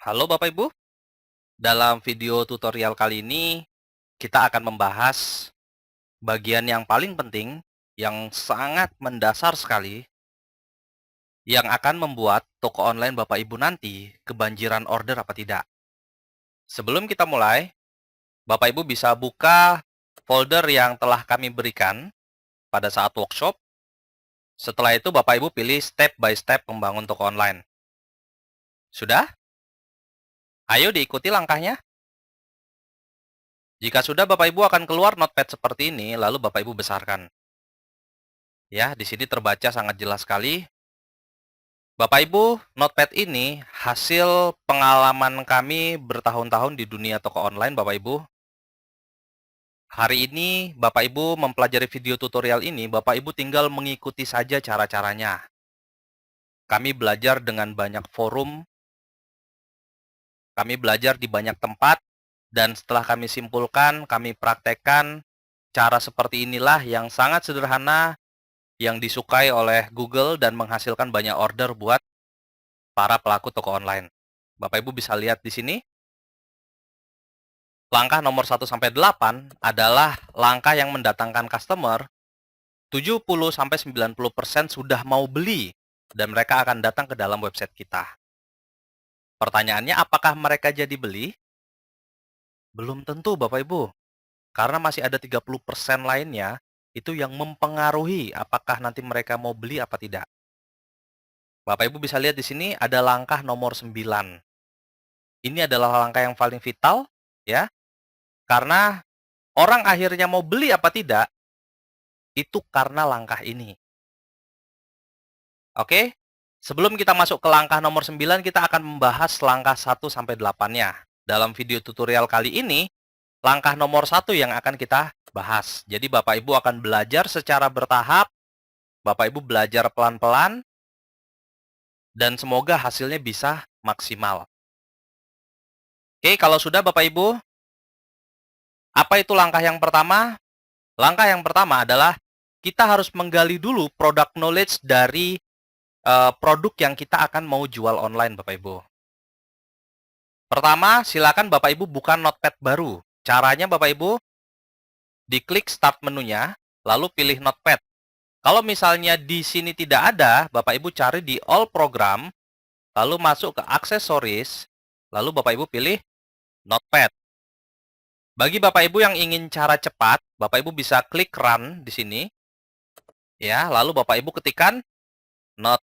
Halo Bapak Ibu, dalam video tutorial kali ini kita akan membahas bagian yang paling penting, yang sangat mendasar sekali, yang akan membuat toko online Bapak Ibu nanti kebanjiran order apa tidak. Sebelum kita mulai, Bapak Ibu bisa buka folder yang telah kami berikan pada saat workshop. Setelah itu Bapak Ibu pilih step by step membangun toko online. Sudah? Ayo diikuti langkahnya. Jika sudah, Bapak Ibu akan keluar notepad seperti ini, lalu Bapak Ibu besarkan. Ya, di sini terbaca sangat jelas sekali. Bapak Ibu, notepad ini hasil pengalaman kami bertahun-tahun di dunia toko online, Bapak Ibu. Hari ini, Bapak Ibu mempelajari video tutorial ini, Bapak Ibu tinggal mengikuti saja cara-caranya. Kami belajar dengan banyak forum, kami belajar di banyak tempat, dan setelah kami simpulkan, kami praktekkan, cara seperti inilah yang sangat sederhana, yang disukai oleh Google dan menghasilkan banyak order buat para pelaku toko online. Bapak Ibu bisa lihat di sini, langkah nomor 1-8 adalah langkah yang mendatangkan customer. 70-90% sudah mau beli dan mereka akan datang ke dalam website kita. Pertanyaannya, apakah mereka jadi beli? Belum tentu Bapak Ibu, karena masih ada 30% lainnya itu yang mempengaruhi apakah nanti mereka mau beli apa tidak. Bapak Ibu bisa lihat di sini ada langkah nomor 9. Ini adalah langkah yang paling vital, ya, karena orang akhirnya mau beli apa tidak, itu karena langkah ini. Oke? Sebelum kita masuk ke langkah nomor 9, kita akan membahas langkah 1-8-nya. Dalam video tutorial kali ini, langkah nomor 1 yang akan kita bahas. Jadi Bapak Ibu akan belajar secara bertahap, Bapak Ibu belajar pelan-pelan, dan semoga hasilnya bisa maksimal. Oke, kalau sudah Bapak Ibu, apa itu langkah yang pertama? Langkah yang pertama adalah kita harus menggali dulu product knowledge dari produk yang kita akan mau jual online, Bapak Ibu. Pertama, silakan Bapak Ibu buka notepad baru. Caranya Bapak Ibu, diklik start menunya, lalu pilih notepad. Kalau misalnya di sini tidak ada, Bapak Ibu cari di all program, lalu masuk ke aksesoris, lalu Bapak Ibu pilih notepad. Bagi Bapak Ibu yang ingin cara cepat, Bapak Ibu bisa klik run di sini, ya, lalu Bapak Ibu ketikkan notepad,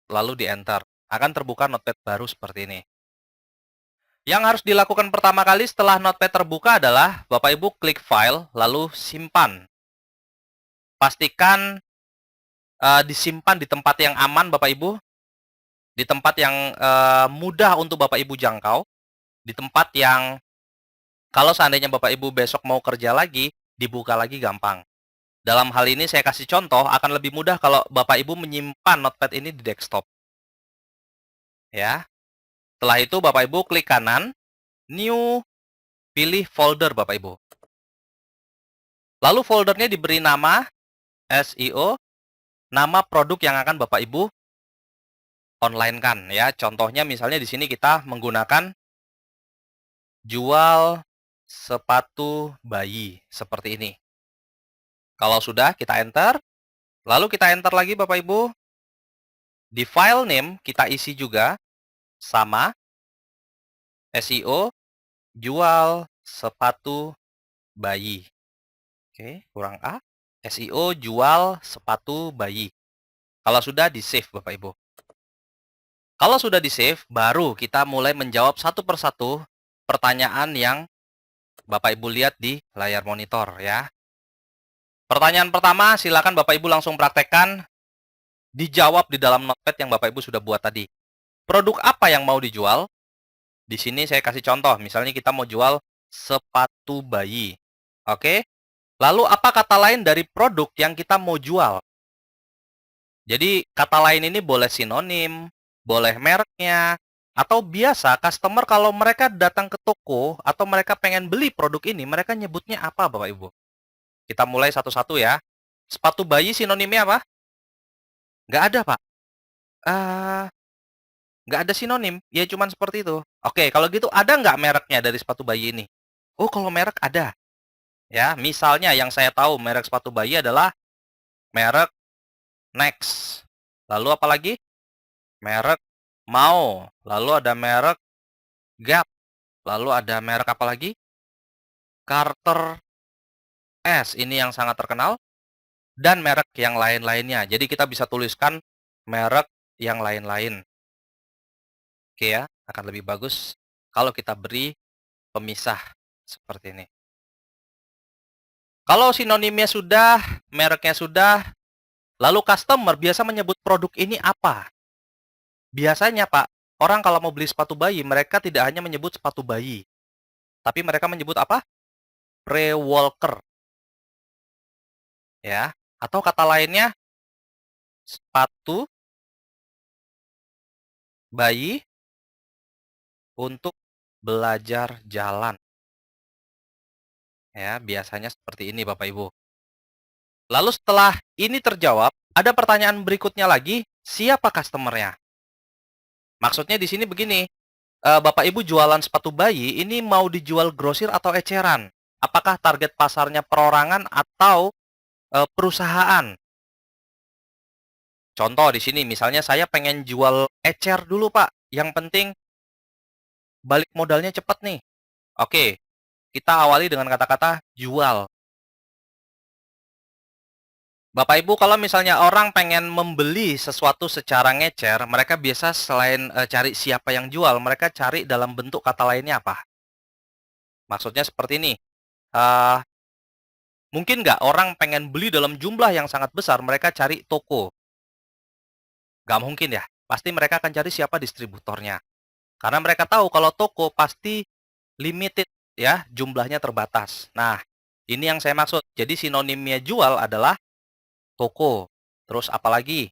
lalu di enter. Akan terbuka notepad baru seperti ini. Yang harus dilakukan pertama kali setelah notepad terbuka adalah Bapak Ibu klik file, lalu simpan. Pastikan disimpan di tempat yang aman Bapak Ibu, di tempat yang mudah untuk Bapak Ibu jangkau, di tempat yang kalau seandainya Bapak Ibu besok mau kerja lagi, dibuka lagi gampang. Dalam hal ini saya kasih contoh, akan lebih mudah kalau Bapak Ibu menyimpan notepad ini di desktop. Ya. Setelah itu Bapak Ibu klik kanan, new, pilih folder Bapak Ibu. Lalu foldernya diberi nama SEO, nama produk yang akan Bapak Ibu online-kan ya. Contohnya misalnya di sini kita menggunakan jual sepatu bayi seperti ini. Kalau sudah kita enter, lalu kita enter lagi Bapak Ibu. Di file name kita isi juga sama SEO jual sepatu bayi. Oke, kurang A. SEO jual sepatu bayi. Kalau sudah di-save Bapak Ibu. Kalau sudah di-save, baru kita mulai menjawab satu persatu pertanyaan yang Bapak Ibu lihat di layar monitor ya. Pertanyaan pertama, silakan Bapak Ibu langsung praktekkan, dijawab di dalam notepad yang Bapak Ibu sudah buat tadi. Produk apa yang mau dijual? Di sini saya kasih contoh, misalnya kita mau jual sepatu bayi. Oke? Lalu apa kata lain dari produk yang kita mau jual? Jadi kata lain ini boleh sinonim, boleh mereknya, atau biasa customer kalau mereka datang ke toko atau mereka pengen beli produk ini, mereka nyebutnya apa Bapak Ibu? Kita mulai satu-satu ya. Sepatu bayi sinonimnya apa? Nggak ada, Pak. Eh, Nggak ada sinonim, ya cuman seperti itu. Oke, kalau gitu ada nggak mereknya dari sepatu bayi ini? Oh, kalau merek ada. Ya, misalnya yang saya tahu merek sepatu bayi adalah merek Next. Lalu apa lagi? Merek Mao. Lalu ada merek Gap. Lalu ada merek apa lagi? Carter S. Ini yang sangat terkenal. Dan merek yang lain-lainnya. Jadi kita bisa tuliskan merek yang lain-lain. Oke ya, akan lebih bagus kalau kita beri pemisah seperti ini. Kalau sinonimnya sudah, mereknya sudah, lalu customer biasa menyebut produk ini apa? Biasanya, Pak, orang kalau mau beli sepatu bayi, mereka tidak hanya menyebut sepatu bayi, tapi mereka menyebut apa? Pre-walker, ya. Atau kata lainnya, sepatu bayi untuk belajar jalan. Ya, biasanya seperti ini, Bapak Ibu. Lalu setelah ini terjawab, ada pertanyaan berikutnya lagi, siapa customer-nya? Maksudnya di sini begini, Bapak Ibu jualan sepatu bayi, ini mau dijual grosir atau eceran? Apakah target pasarnya perorangan atau perusahaan? Contoh di sini, misalnya saya pengen jual ecer dulu, Pak. Yang penting balik modalnya cepat nih. Oke, kita awali dengan kata-kata jual. Bapak Ibu, kalau misalnya orang pengen membeli sesuatu secara ngecer, mereka biasa selain cari siapa yang jual, mereka cari dalam bentuk kata lainnya apa? Maksudnya seperti ini. eh, Mungkin nggak orang pengen beli dalam jumlah yang sangat besar, mereka cari toko. Nggak mungkin ya. Pasti mereka akan cari siapa distributornya. Karena mereka tahu kalau toko pasti limited ya, jumlahnya terbatas. Nah, ini yang saya maksud. Jadi sinonimnya jual adalah toko. Terus apalagi?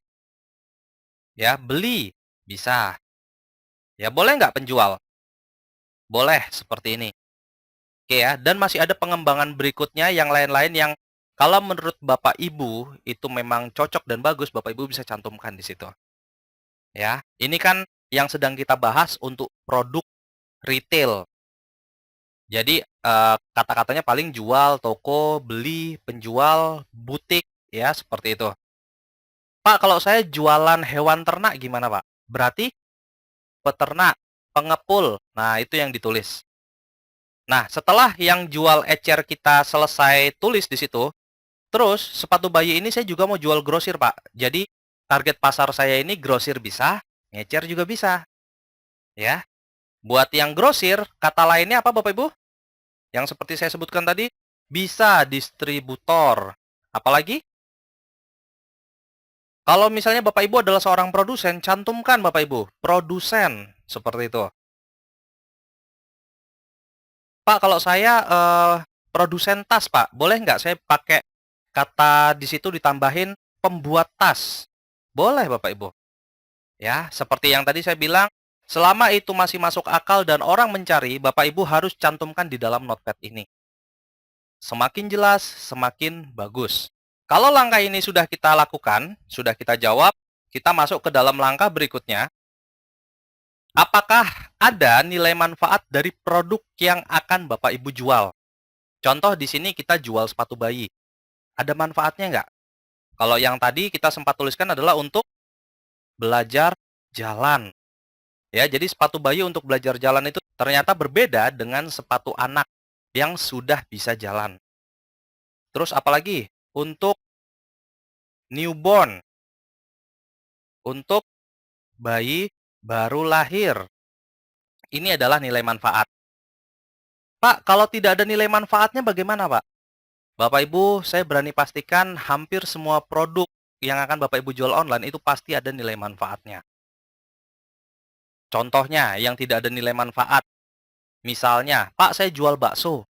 Ya, beli. Bisa. Ya, boleh nggak penjual? Boleh, seperti ini. Oke ya, dan masih ada pengembangan berikutnya yang lain-lain yang kalau menurut Bapak Ibu itu memang cocok dan bagus, Bapak Ibu bisa cantumkan di situ. Ya, ini kan yang sedang kita bahas untuk produk retail. Jadi, kata-katanya paling jual, toko, beli, penjual, butik, ya seperti itu. Pak, kalau saya jualan hewan ternak gimana, Pak? Berarti peternak, pengepul. Nah, itu yang ditulis. Nah, setelah yang jual ecer kita selesai tulis di situ, terus sepatu bayi ini saya juga mau jual grosir, Pak. Jadi, target pasar saya ini grosir bisa, ngecer juga bisa, ya. Buat yang grosir, kata lainnya apa Bapak Ibu? Yang seperti saya sebutkan tadi, bisa distributor. Apalagi? Kalau misalnya Bapak Ibu adalah seorang produsen, cantumkan Bapak Ibu, produsen. Seperti itu. Pak, kalau saya produsen tas, Pak, boleh nggak saya pakai kata di situ ditambahin pembuat tas? Boleh Bapak Ibu. Ya, seperti yang tadi saya bilang, selama itu masih masuk akal dan orang mencari, Bapak Ibu harus cantumkan di dalam notepad ini. Semakin jelas, semakin bagus. Kalau langkah ini sudah kita lakukan, sudah kita jawab, kita masuk ke dalam langkah berikutnya. Apakah ada nilai manfaat dari produk yang akan Bapak Ibu jual? Contoh di sini kita jual sepatu bayi. Ada manfaatnya nggak? Kalau yang tadi kita sempat tuliskan adalah untuk belajar jalan. Ya, jadi sepatu bayi untuk belajar jalan itu ternyata berbeda dengan sepatu anak yang sudah bisa jalan. Terus apalagi? Untuk newborn, untuk bayi baru lahir. Ini adalah nilai manfaat. Pak, kalau tidak ada nilai manfaatnya bagaimana, Pak? Bapak Ibu, saya berani pastikan hampir semua produk yang akan Bapak Ibu jual online itu pasti ada nilai manfaatnya. Contohnya yang tidak ada nilai manfaat. Misalnya, Pak saya jual bakso.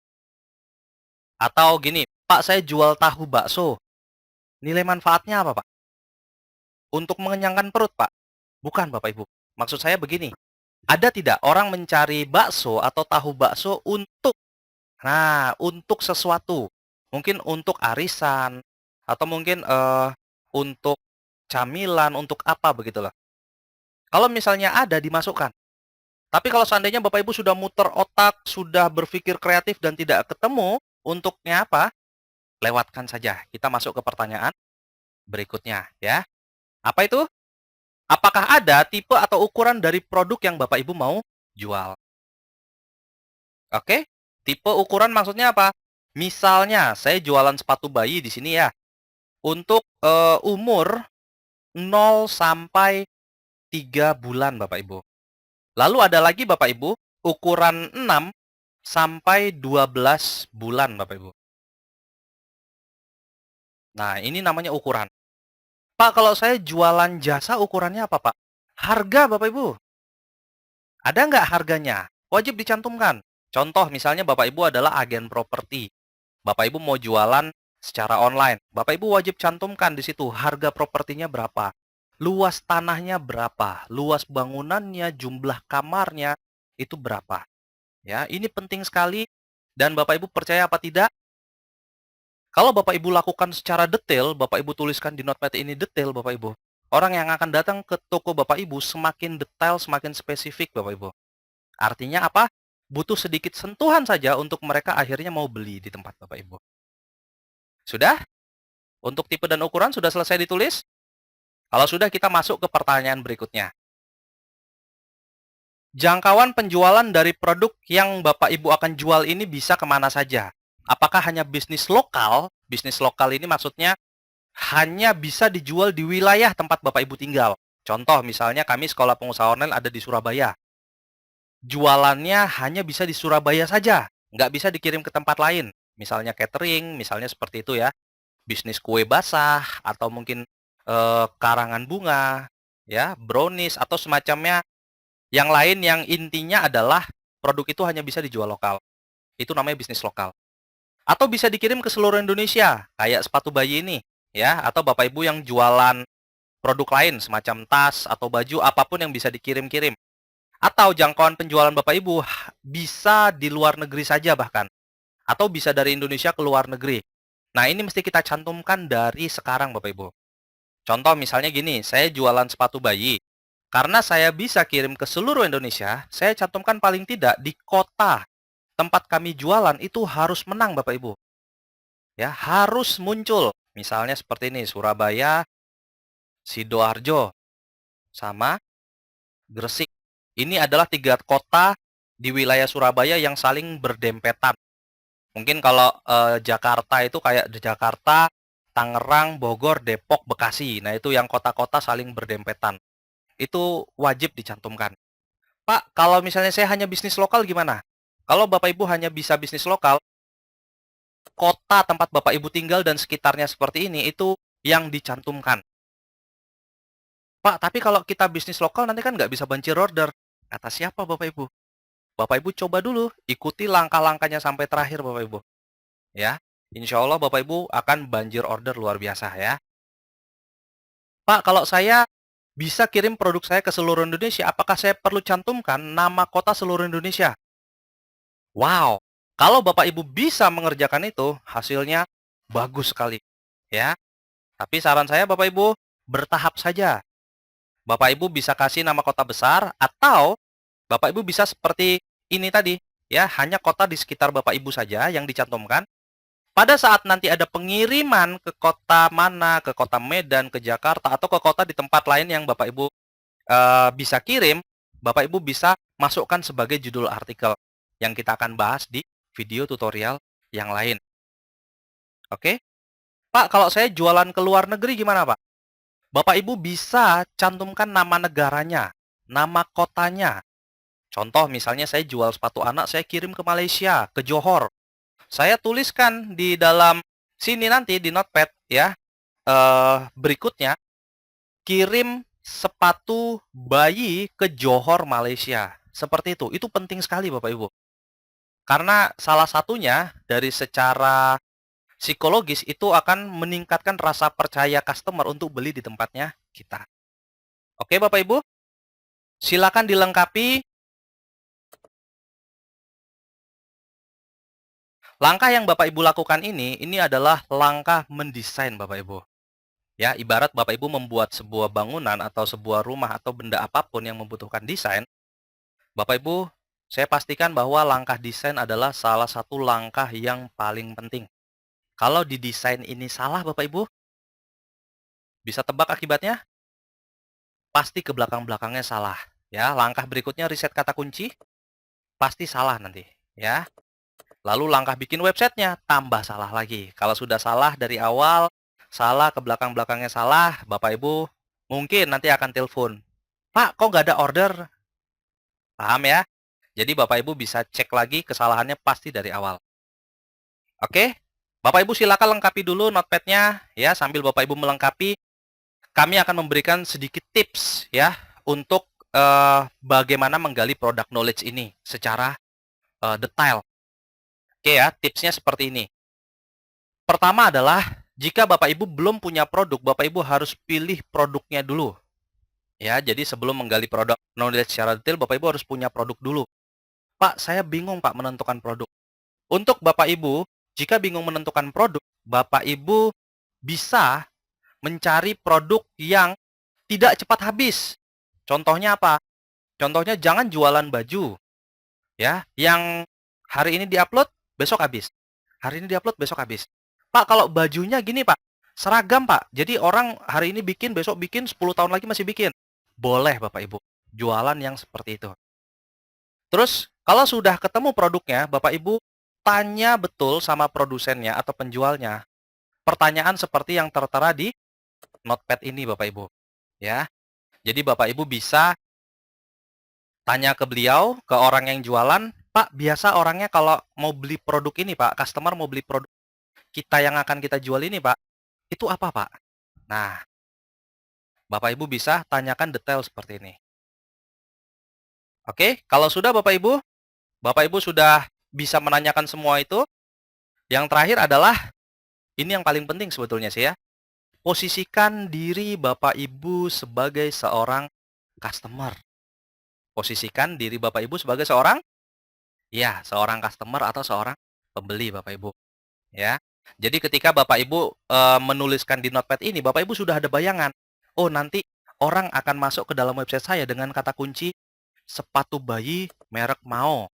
Atau gini, Pak saya jual tahu bakso. Nilai manfaatnya apa, Pak? Untuk mengenyangkan perut, Pak? Bukan, Bapak Ibu. Maksud saya begini, ada tidak orang mencari bakso atau tahu bakso untuk sesuatu. Mungkin untuk arisan, atau mungkin untuk camilan, untuk apa begitulah. Kalau misalnya ada, dimasukkan. Tapi kalau seandainya Bapak Ibu sudah muter otak, sudah berpikir kreatif dan tidak ketemu untuknya apa, lewatkan saja. Kita masuk ke pertanyaan berikutnya ya. Apa itu? Apakah ada tipe atau ukuran dari produk yang Bapak Ibu mau jual? Oke? Tipe ukuran maksudnya apa? Misalnya, saya jualan sepatu bayi di sini ya. Untuk umur 0 sampai 3 bulan Bapak Ibu. Lalu ada lagi Bapak Ibu, ukuran 6 sampai 12 bulan Bapak Ibu. Nah, ini namanya ukuran. Pak, kalau saya jualan jasa ukurannya apa, Pak? Harga Bapak Ibu. Ada nggak harganya? Wajib dicantumkan. Contoh misalnya Bapak Ibu adalah agen properti. Bapak Ibu mau jualan secara online. Bapak Ibu wajib cantumkan di situ harga propertinya berapa. Luas tanahnya berapa, luas bangunannya, jumlah kamarnya itu berapa. Ya, ini penting sekali dan Bapak Ibu percaya apa tidak? Kalau Bapak Ibu lakukan secara detail, Bapak Ibu tuliskan di notepad ini detail Bapak Ibu. Orang yang akan datang ke toko Bapak Ibu semakin detail, semakin spesifik Bapak Ibu. Artinya apa? Butuh sedikit sentuhan saja untuk mereka akhirnya mau beli di tempat Bapak Ibu. Sudah? Untuk tipe dan ukuran sudah selesai ditulis? Kalau sudah, kita masuk ke pertanyaan berikutnya. Jangkauan penjualan dari produk yang Bapak Ibu akan jual ini bisa kemana saja? Apakah hanya bisnis lokal? Bisnis lokal ini maksudnya hanya bisa dijual di wilayah tempat Bapak Ibu tinggal. Contoh, misalnya kami sekolah pengusaha online ada di Surabaya. Jualannya hanya bisa di Surabaya saja, nggak bisa dikirim ke tempat lain. Misalnya catering, misalnya seperti itu ya. Bisnis kue basah, atau mungkin karangan bunga, ya, brownies, atau semacamnya yang lain yang intinya adalah produk itu hanya bisa dijual lokal. Itu namanya bisnis lokal. Atau bisa dikirim ke seluruh Indonesia, kayak sepatu bayi ini, ya, atau Bapak Ibu yang jualan produk lain semacam tas atau baju apapun yang bisa dikirim-kirim. Atau jangkauan penjualan Bapak Ibu bisa di luar negeri saja bahkan, atau bisa dari Indonesia ke luar negeri. Nah, ini mesti kita cantumkan dari sekarang Bapak Ibu. Contoh misalnya gini, saya jualan sepatu bayi. Karena saya bisa kirim ke seluruh Indonesia, saya cantumkan paling tidak di kota tempat kami jualan itu harus menang Bapak Ibu. Ya, harus muncul. Misalnya seperti ini, Surabaya, Sidoarjo, sama Gresik. Ini adalah 3 kota di wilayah Surabaya yang saling berdempetan. Mungkin kalau Jakarta itu kayak di Jakarta, Tangerang, Bogor, Depok, Bekasi. Nah, itu yang kota-kota saling berdempetan. Itu wajib dicantumkan. Pak, kalau misalnya saya hanya bisnis lokal gimana? Kalau Bapak Ibu hanya bisa bisnis lokal, kota tempat Bapak Ibu tinggal dan sekitarnya seperti ini, itu yang dicantumkan. Pak, tapi kalau kita bisnis lokal nanti kan nggak bisa banjir order. Kata siapa Bapak Ibu? Bapak Ibu coba dulu, ikuti langkah-langkahnya sampai terakhir Bapak Ibu. Ya, insya Allah Bapak Ibu akan banjir order luar biasa ya. Pak, kalau saya bisa kirim produk saya ke seluruh Indonesia, apakah saya perlu cantumkan nama kota seluruh Indonesia? Wow, kalau Bapak Ibu bisa mengerjakan itu, hasilnya bagus sekali. Ya, tapi saran saya Bapak Ibu, bertahap saja. Bapak Ibu bisa kasih nama kota besar, atau Bapak Ibu bisa seperti ini tadi, ya, hanya kota di sekitar Bapak Ibu saja yang dicantumkan. Pada saat nanti ada pengiriman ke kota mana, ke kota Medan, ke Jakarta, atau ke kota di tempat lain yang Bapak Ibu bisa kirim, Bapak Ibu bisa masukkan sebagai judul artikel yang kita akan bahas di video tutorial yang lain. Oke? Pak, kalau saya jualan ke luar negeri gimana, Pak? Bapak Ibu bisa cantumkan nama negaranya, nama kotanya. Contoh misalnya saya jual sepatu anak, saya kirim ke Malaysia, ke Johor. Saya tuliskan di dalam sini nanti di notepad ya, berikutnya, kirim sepatu bayi ke Johor, Malaysia. Seperti itu. Itu penting sekali Bapak Ibu. Karena salah satunya dari secara psikologis itu akan meningkatkan rasa percaya customer untuk beli di tempatnya kita. Oke Bapak Ibu, silakan dilengkapi. Langkah yang Bapak Ibu lakukan ini adalah langkah mendesain Bapak Ibu. Ya, ibarat Bapak Ibu membuat sebuah bangunan atau sebuah rumah atau benda apapun yang membutuhkan desain, Bapak Ibu, saya pastikan bahwa langkah desain adalah salah satu langkah yang paling penting. Kalau di desain ini salah Bapak Ibu, bisa tebak akibatnya? Pasti ke belakang-belakangnya salah. Ya, langkah berikutnya riset kata kunci, pasti salah nanti. Ya, lalu langkah bikin websitenya, tambah salah lagi. Kalau sudah salah dari awal, salah ke belakang-belakangnya salah, Bapak Ibu mungkin nanti akan telepon. Pak, kok nggak ada order? Paham ya? Jadi Bapak Ibu bisa cek lagi kesalahannya pasti dari awal. Oke? Bapak Ibu silakan lengkapi dulu notepad-nya ya, sambil Bapak Ibu melengkapi, kami akan memberikan sedikit tips ya untuk bagaimana menggali product knowledge ini secara detail. Oke ya, tipsnya seperti ini. Pertama adalah jika Bapak Ibu belum punya produk, Bapak Ibu harus pilih produknya dulu. Ya, jadi sebelum menggali produk knowledge secara detail, Bapak Ibu harus punya produk dulu. Pak, saya bingung Pak menentukan produk. Untuk Bapak Ibu, jika bingung menentukan produk, Bapak Ibu bisa mencari produk yang tidak cepat habis. Contohnya apa? Contohnya jangan jualan baju, ya, yang hari ini diupload, besok habis. Hari ini diupload, besok habis. Pak, kalau bajunya gini Pak, seragam Pak. Jadi orang hari ini bikin, besok bikin, 10 tahun lagi masih bikin. Boleh Bapak Ibu, jualan yang seperti itu. Terus, kalau sudah ketemu produknya, Bapak Ibu tanya betul sama produsennya atau penjualnya. Pertanyaan seperti yang tertera di notepad ini Bapak Ibu, ya. Jadi Bapak Ibu bisa tanya ke beliau, ke orang yang jualan, "Pak, biasa orangnya kalau mau beli produk ini, Pak, customer mau beli produk kita yang akan kita jual ini, Pak, itu apa, Pak?" Nah, Bapak Ibu bisa tanyakan detail seperti ini. Oke, kalau sudah Bapak Ibu sudah bisa menanyakan semua itu, yang terakhir adalah ini yang paling penting sebetulnya sih ya. Posisikan diri Bapak Ibu sebagai seorang customer. Posisikan diri Bapak Ibu sebagai seorang, ya, seorang customer atau seorang pembeli Bapak Ibu, ya. Jadi ketika Bapak Ibu menuliskan di notepad ini, Bapak Ibu sudah ada bayangan. Oh, nanti orang akan masuk ke dalam website saya dengan kata kunci sepatu bayi merek Mao,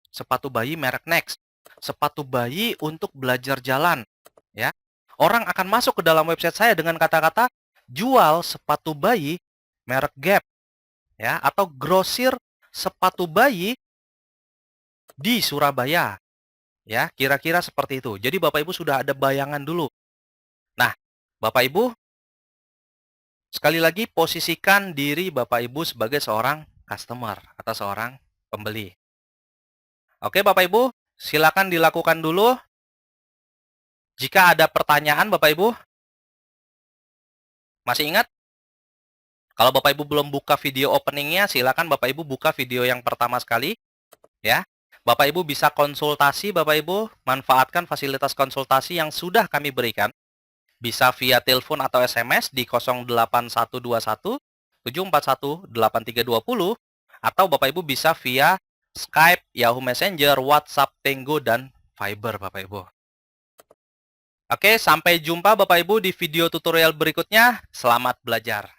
sepatu bayi merek Next, sepatu bayi untuk belajar jalan, ya. Orang akan masuk ke dalam website saya dengan kata-kata jual sepatu bayi merek Gap, ya, atau grosir sepatu bayi di Surabaya, ya, kira-kira seperti itu. Jadi Bapak Ibu sudah ada bayangan dulu. Nah, Bapak Ibu, sekali lagi posisikan diri Bapak Ibu sebagai seorang customer atau seorang pembeli. Oke Bapak Ibu, silakan dilakukan dulu. Jika ada pertanyaan Bapak Ibu, masih ingat? Kalau Bapak Ibu belum buka video openingnya, silakan Bapak Ibu buka video yang pertama sekali, ya. Bapak Ibu bisa konsultasi, Bapak Ibu manfaatkan fasilitas konsultasi yang sudah kami berikan. Bisa via telepon atau SMS di 08121 741 8320 atau Bapak Ibu bisa via Skype, Yahoo Messenger, WhatsApp, Tango, dan Viber Bapak Ibu. Oke, sampai jumpa Bapak Ibu di video tutorial berikutnya. Selamat belajar.